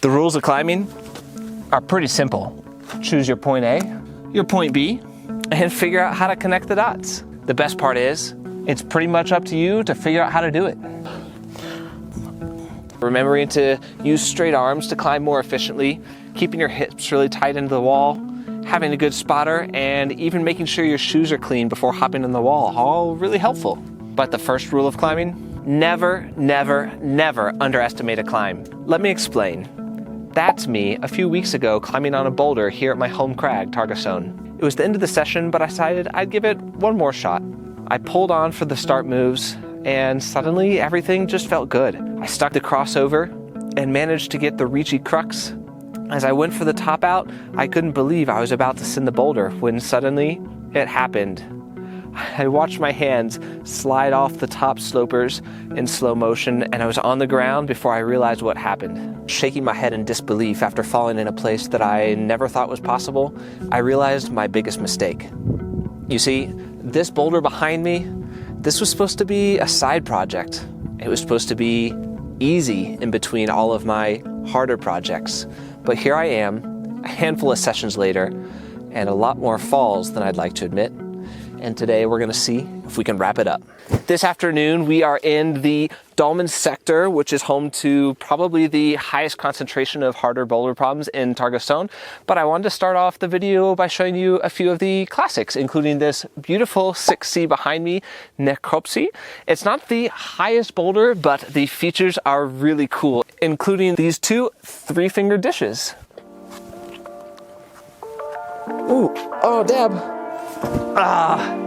The rules of climbing are pretty simple. Choose your point A, your point B, and figure out how to connect the dots. The best part is, it's pretty much up to you to figure out how to do it. Remembering to use straight arms to climb more efficiently, keeping your hips really tight into the wall, having a good spotter, and even making sure your shoes are clean before hopping on the wall, all really helpful. But the first rule of climbing, never, never, never underestimate a climb. Let me explain. That's me a few weeks ago climbing on a boulder here at my home crag, Targasonne. It was the end of the session, but I decided I'd give it one more shot. I pulled on for the start moves, and suddenly everything just felt good. I stuck the crossover and managed to get the reachy crux. As I went for the top out, I couldn't believe I was about to send the boulder when suddenly it happened. I watched my hands slide off the top slopers in slow motion, and I was on the ground before I realized what happened. Shaking my head in disbelief after falling in a place that I never thought was possible, I realized my biggest mistake. You see, this boulder behind me, this was supposed to be a side project. It was supposed to be easy in between all of my harder projects. But here I am, a handful of sessions later, and a lot more falls than I'd like to admit. And today we're gonna see if we can wrap it up. This afternoon, we are in the Dolmen sector, which is home to probably the highest concentration of harder boulder problems in Targasonne. But I wanted to start off the video by showing you a few of the classics, including this beautiful 6C behind me, Necropsy. It's not the highest boulder, but the features are really cool, including these two 3-finger dishes. Ooh, oh, Deb. Ah.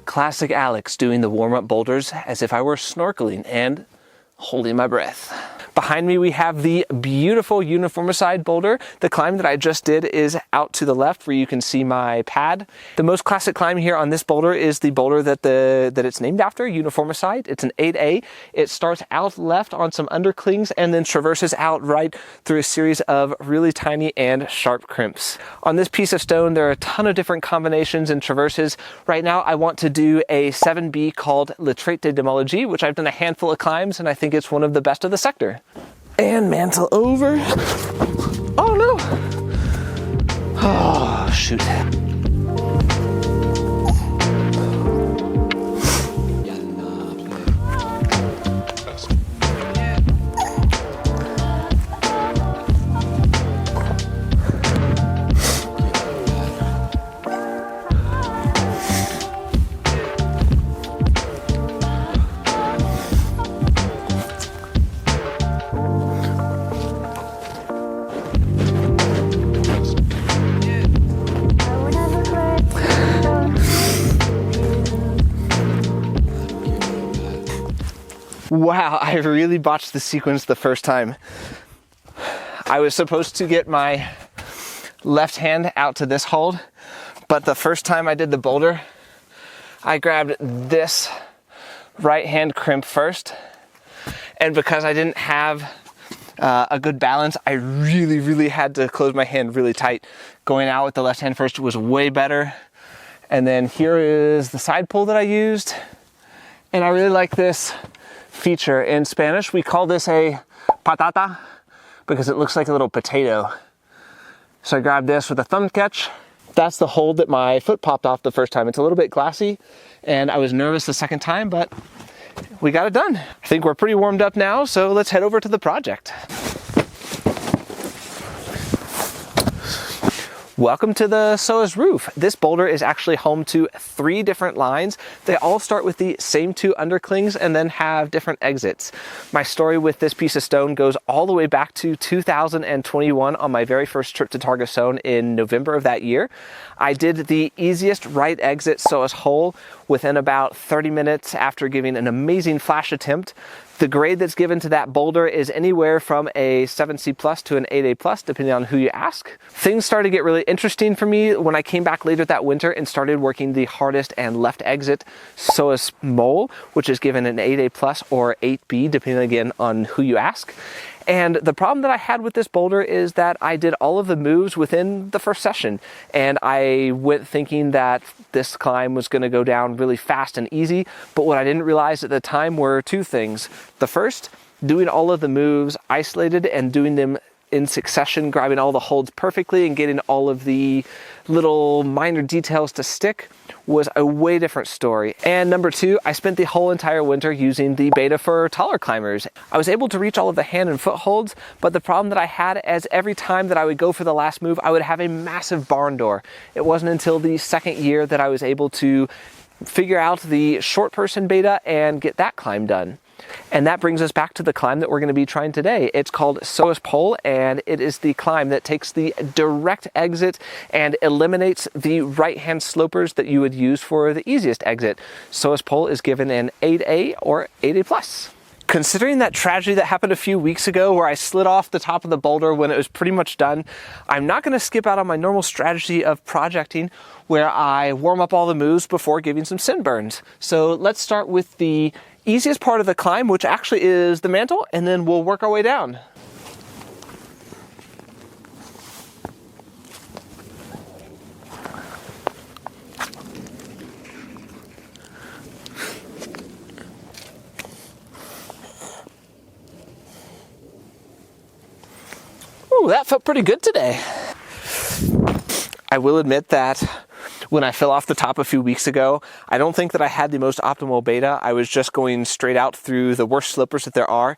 Classic Alex doing the warm-up boulders as if I were snorkeling and holding my breath. Behind me we have the beautiful uniformicide boulder. The climb that I just did is out to the left where you can see my pad. The most classic climb here on this boulder is the boulder that it's named after, uniformicide. It's an 8A. It starts out left on some underclings and then traverses out right through a series of really tiny and sharp crimps. On this piece of stone there are a ton of different combinations and traverses. Right now I want to do a 7B called Le Trait de Démologie, which I've done a handful of climbs and I think it's one of the best of the sector. And mantle over. Oh no. Oh, shoot. Wow, I really botched the sequence the first time. I was supposed to get my left hand out to this hold, but the first time I did the boulder, I grabbed this right hand crimp first, and because I didn't have a good balance, I really had to close my hand really tight. Going out with the left hand first was way better. And then here is the side pull that I used, and I really like this feature. In Spanish we call this a patata because it looks like a little potato. So I grabbed this with a thumb catch. That's the hold that my foot popped off the first time. It's a little bit glassy and I was nervous the second time, but we got it done. I think we're pretty warmed up now, so let's head over to the project. Welcome to the Psoa's roof. This boulder is actually home to 3 different lines. They all start with the same 2 underclings and then have different exits. My story with this piece of stone goes all the way back to 2021 on my very first trip to Targasonne in November of that year. I did the easiest right exit Psoa's hole within about 30 minutes after giving an amazing flash attempt. The grade that's given to that boulder is anywhere from a 7C plus to an 8A plus, depending on who you ask. Things started to get really interesting for me when I came back later that winter and started working the hardest and left exit Psoa mole, which is given an 8A plus or 8B, depending again on who you ask. And the problem that I had with this boulder is that I did all of the moves within the first session. And I went thinking that this climb was going to go down really fast and easy. But what I didn't realize at the time were two things. The first, doing all of the moves isolated and doing them in succession, grabbing all the holds perfectly and getting all of the little minor details to stick was a way different story. And number two, I spent the whole entire winter using the beta for taller climbers. I was able to reach all of the hand and foot holds, but the problem that I had is every time that I would go for the last move, I would have a massive barn door. It wasn't until the second year that I was able to figure out the short person beta and get that climb done. And that brings us back to the climb that we're going to be trying today. It's called Psoa's Pole, and it is the climb that takes the direct exit and eliminates the right-hand slopers that you would use for the easiest exit. Psoa's Pole is given an 8A or 8A plus. Considering that tragedy that happened a few weeks ago where I slid off the top of the boulder when it was pretty much done, I'm not going to skip out on my normal strategy of projecting where I warm up all the moves before giving some sin burns. So let's start with the easiest part of the climb, which actually is the mantle, and then we'll work our way down. Ooh, that felt pretty good today. I will admit that when I fell off the top a few weeks ago, I don't think that I had the most optimal beta. I was just going straight out through the worst slopers that there are.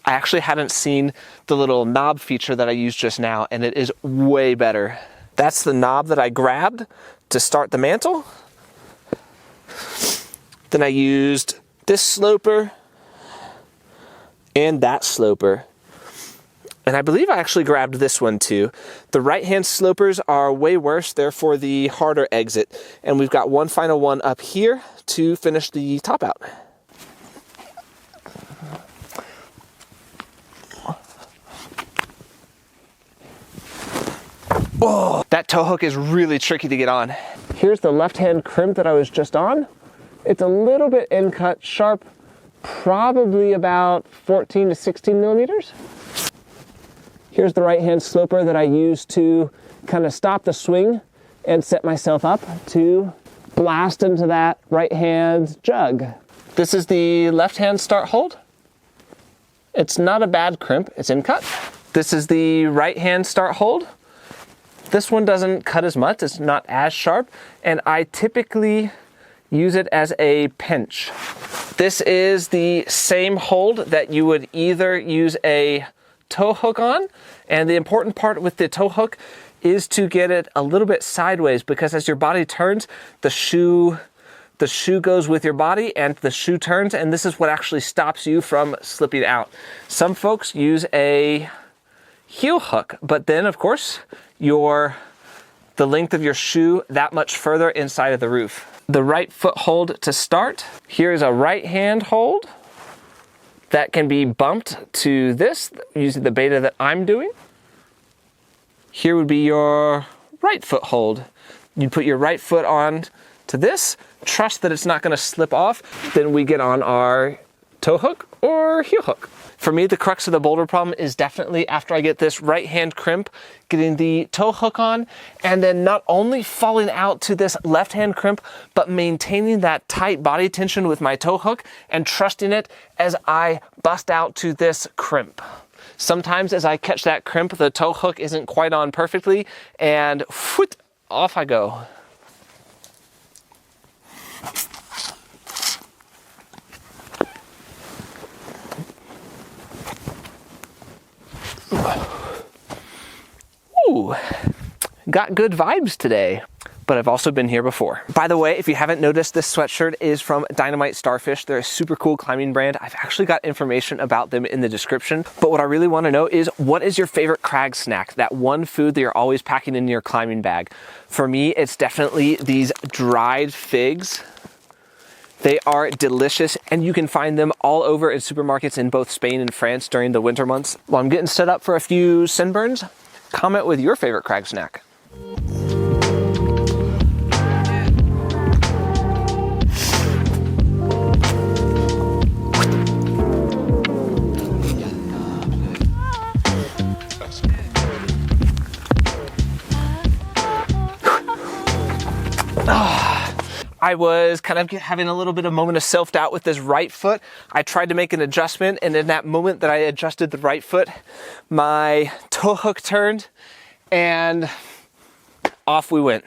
I actually hadn't seen the little knob feature that I used just now, and it is way better. That's the knob that I grabbed to start the mantle. Then I used this sloper and that sloper. And I believe I actually grabbed this one too. The right-hand slopers are way worse, they're for the harder exit. And we've got one final one up here to finish the top out. Oh, that toe hook is really tricky to get on. Here's the left-hand crimp that I was just on. It's a little bit in cut, sharp, probably about 14 to 16 millimeters. Here's the right-hand sloper that I used to kind of stop the swing and set myself up to blast into that right-hand jug. This is the left-hand start hold. It's not a bad crimp, it's in cut. This is the right-hand start hold. This one doesn't cut as much, it's not as sharp, and I typically use it as a pinch. This is the same hold that you would either use a toe hook on, and the important part with the toe hook is to get it a little bit sideways, because as your body turns, the shoe goes with your body and the shoe turns, and this is what actually stops you from slipping out. Some folks use a heel hook, but then of course the length of your shoe that much further inside of the roof. The right foot hold to start. Here is a right hand hold that can be bumped to this using the beta that I'm doing. Here would be your right foot hold. You put your right foot on to this, trust that it's not going to slip off, then we get on our toe hook or heel hook. For me, the crux of the boulder problem is definitely after I get this right hand crimp, getting the toe hook on, and then not only falling out to this left hand crimp, but maintaining that tight body tension with my toe hook and trusting it as I bust out to this crimp. Sometimes as I catch that crimp, the toe hook isn't quite on perfectly, and whoop, off I go. Ooh, got good vibes today, but I've also been here before. By the way, if you haven't noticed, this sweatshirt is from Dynamite Starfish. They're a super cool climbing brand. I've actually got information about them in the description, but what I really want to know is, what is your favorite crag snack? That one food that you're always packing in your climbing bag. For me, it's definitely these dried figs. They are delicious, and you can find them all over in supermarkets in both Spain and France during the winter months. While I'm getting set up for a few sunburns, comment with your favorite crag snack. I was kind of having a little bit of moment of self-doubt with this right foot. I tried to make an adjustment, and in that moment that I adjusted the right foot, my toe hook turned and off we went.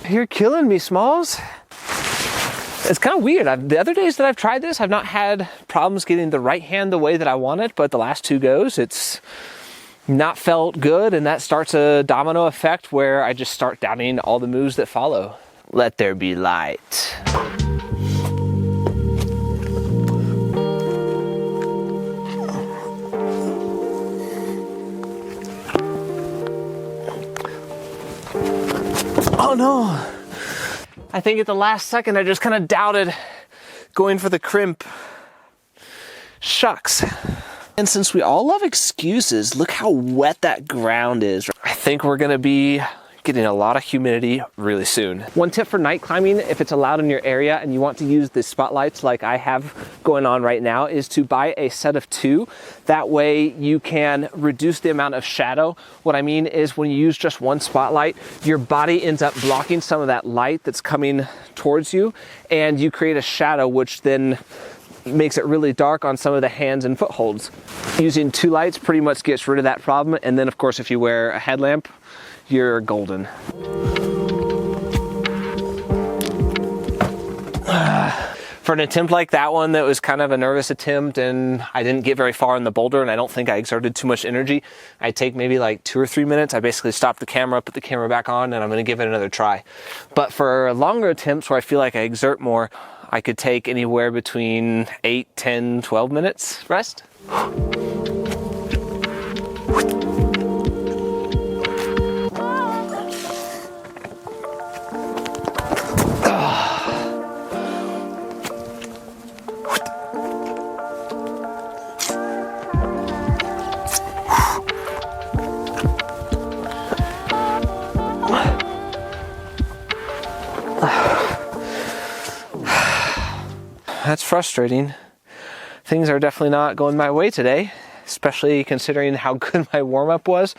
You're killing me, Smalls. It's kind of weird. The other days that I've tried this, I've not had problems getting the right hand the way that I want it, but the last two goes, it's not felt good, and that starts a domino effect where I just start doubting all the moves that follow. Let there be light. Oh no. I think at the last second I just kind of doubted going for the crimp. Shucks. And since we all love excuses, look how wet that ground is. I think we're gonna be getting a lot of humidity really soon. One tip for night climbing, if it's allowed in your area and you want to use the spotlights like I have going on right now, is to buy a set of 2. That way you can reduce the amount of shadow. What I mean is when you use just one spotlight, your body ends up blocking some of that light that's coming towards you, and you create a shadow, which then makes it really dark on some of the hands and footholds. Using 2 lights pretty much gets rid of that problem. And then of course, if you wear a headlamp, you're golden. For an attempt like that one that was kind of a nervous attempt and I didn't get very far in the boulder and I don't think I exerted too much energy, I take maybe like 2 or 3 minutes. I basically stop the camera, put the camera back on, and I'm gonna give it another try. But for longer attempts where I feel like I exert more, I could take anywhere between 8, 10, 12 minutes rest. That's frustrating. Things are definitely not going my way today, especially considering how good my warm-up was.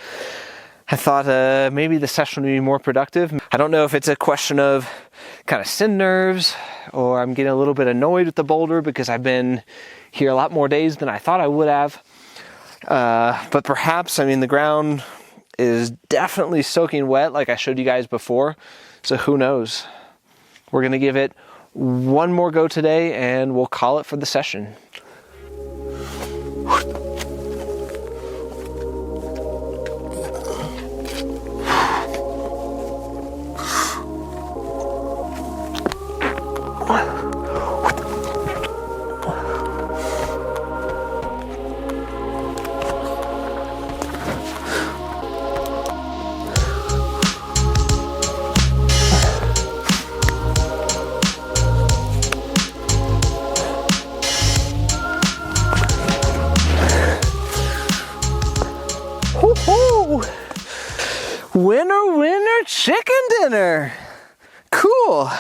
I thought maybe the session would be more productive. I don't know if it's a question of kind of sin nerves or I'm getting a little bit annoyed with the boulder because I've been here a lot more days than I thought I would have. But perhaps, I mean, the ground is definitely soaking wet like I showed you guys before. So who knows? We're gonna give it one more go today and we'll call it for the session. Winner, winner, chicken dinner. Cool.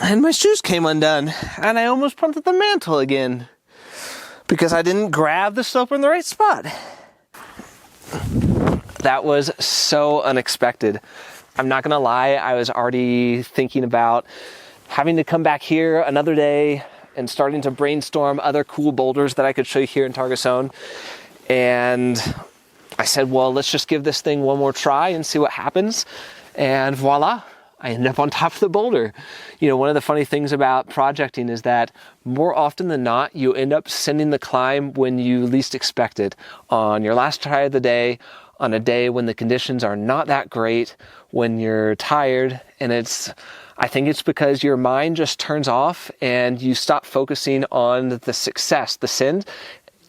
And my shoes came undone and I almost punted the mantle again because I didn't grab the sloper in the right spot. That was so unexpected. I'm not gonna lie, I was already thinking about having to come back here another day and starting to brainstorm other cool boulders that I could show you here in Targasonne. And I said, well, let's just give this thing one more try and see what happens. And voila, I ended up on top of the boulder. You know, one of the funny things about projecting is that more often than not, you end up sending the climb when you least expect it. On your last try of the day, on a day when the conditions are not that great, when you're tired, and I think it's because your mind just turns off and you stop focusing on the success, the send.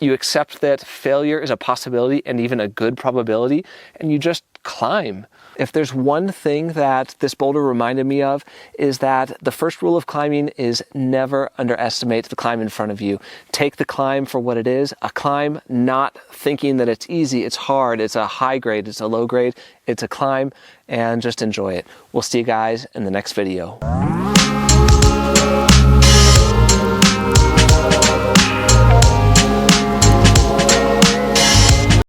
You accept that failure is a possibility and even a good probability, and you just climb. If there's one thing that this boulder reminded me of, is that the first rule of climbing is never underestimate the climb in front of you. Take the climb for what it is, a climb, not thinking that it's easy, it's hard, it's a high grade, it's a low grade, it's a climb, and just enjoy it. We'll see you guys in the next video.